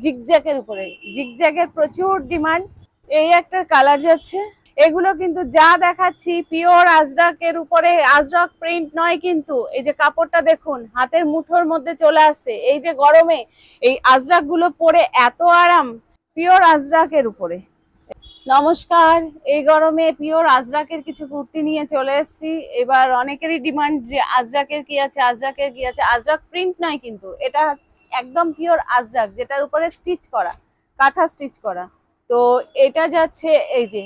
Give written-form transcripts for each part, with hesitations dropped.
জিগজ্যাগের উপরে। জিগজ্যাগের প্রচুর ডিমান্ড। এই একটা কালার যাচ্ছে, এগুলো কিন্তু যা দেখাচ্ছি পিওর আজরাকের উপরে, আজরাক প্রিন্ট নয় কিন্তু। এই যে কাপড়টা দেখুন, হাতের মুঠোর মধ্যে চলে আসছে। এই যে গরমে এই আজরাক গুলো পরে এত আরাম, পিওর আজরাকের উপরে। নমস্কার, এই গরমে পিওর আজরাকের কিছু কুর্তি নিয়ে চলে এসেছি। এবার অনেকেরই ডিমান্ড যে আজরাকের কি আছে, আজরাকের কি আছে। আজরাক প্রিন্ট নয় কিন্তু, এটা একদম পিওর আজরাক, যেটার উপরে স্টিচ করা, কাঁথা স্টিচ করা। তো এটা যাচ্ছে এই যে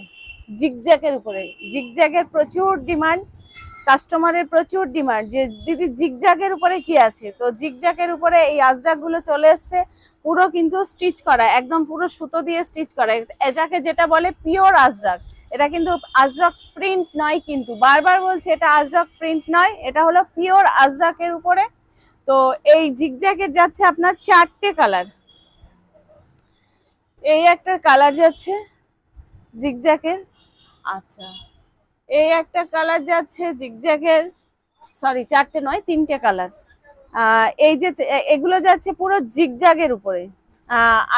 জিগজ্যাগের উপরে। জিগজ্যাগের প্রচুর ডিমান্ড, কাস্টমারের প্রচুর ডিমান্ড যে দিদি জিগজ্যাগের উপরে কি আছে। তো জিগজ্যাগের উপরে এই আজরাক গুলো চলে এসছে, পুরো কিন্তু স্টিচ করা, একদম পুরো সুতো দিয়ে স্টিচ করা। এটাকে যেটা বলে পিওর আজরাক। এটা কিন্তু আজরাক প্রিন্ট নয় কিন্তু, বারবার বলছি এটা আজরাক প্রিন্ট নয়, এটা হলো পিওর আজরাকের উপরে। তো এই জিগজ্যাগের যাচ্ছে আপনার 4টে কালার। এই একটা কালার যাচ্ছে জিগজ্যাগের, আচ্ছা এই একটা কালার যাচ্ছে জিগজ্যাগের, সরি 4টে নয় 3টে কালার। এই যে এগুলো যাচ্ছে পুরো জিগজ্যাগের উপরে।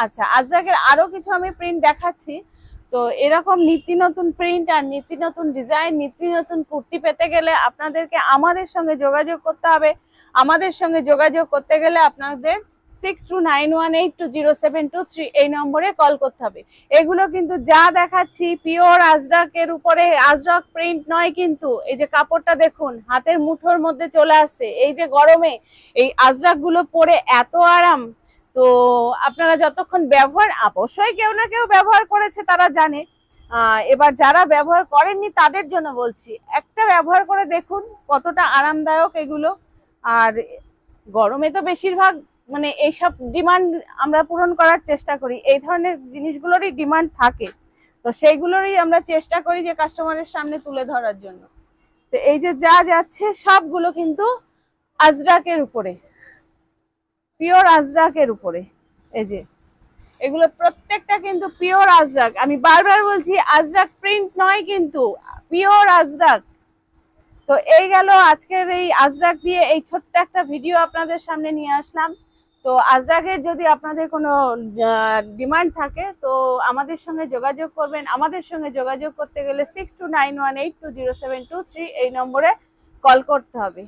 আচ্ছা, আজরাকের আরো কিছু আমি প্রিন্ট দেখাচ্ছি। তো এরকম নিত্য নতুন প্রিন্ট আর নিত্য নতুন ডিজাইন, নিত্য নতুন কুর্তি পেতে গেলে আপনাদেরকে আমাদের সঙ্গে যোগাযোগ করতে হবে। আমাদের সঙ্গে যোগাযোগ করতে গেলে আপনাদের 6291820723 এই নম্বরে কল করতে হবে। এগুলো কিন্তু যা দেখাচ্ছি পিওর আজরাকের উপরে, আজরাক প্রিন্ট নয় কিন্তু। এই যে কাপড়টা দেখুন, হাতের মুঠোর মধ্যে চলে আসছে। এই যে গরমে এই আজরাক গুলো পরে এত আরাম। তো আপনারা যতক্ষণ ব্যবহার, অবশ্যই কেউ না কেউ ব্যবহার করেছে, তারা জানে। এবার যারা ব্যবহার করেননি তাদের জন্য বলছি, একটা ব্যবহার করে দেখুন কতটা আরামদায়ক এগুলো। আর গরমে তো বেশিরভাগ মানে এইসব ডিমান্ড আমরা পূরণ করার চেষ্টা করি, এই ধরনের জিনিসগুলোরই ডিমান্ড থাকে। তো সেইগুলোরই আমরা চেষ্টা করি যে কাস্টমারের সামনে তুলে ধরার জন্য। তো এই যে যা যাচ্ছে সবগুলো কিন্তু আজরাকের উপরে, পিওর আজরাকের উপরে। এই যে এগুলো প্রত্যেকটা কিন্তু পিওর আজরাক। আমি বারবার বলছি আজরাক প্রিন্ট নয় কিন্তু, পিওর আজরাক। তো এই গেল আজকের এই আজরাক দিয়ে এই ছোট্ট একটা ভিডিও আপনাদের সামনে নিয়ে আসলাম। তো আজরাকের যদি আপনাদের কোনো ডিমান্ড থাকে তো আমাদের সঙ্গে যোগাযোগ করবেন। আমাদের সঙ্গে যোগাযোগ করতে গেলে 6291820723 এই নম্বরে কল করতে হবে।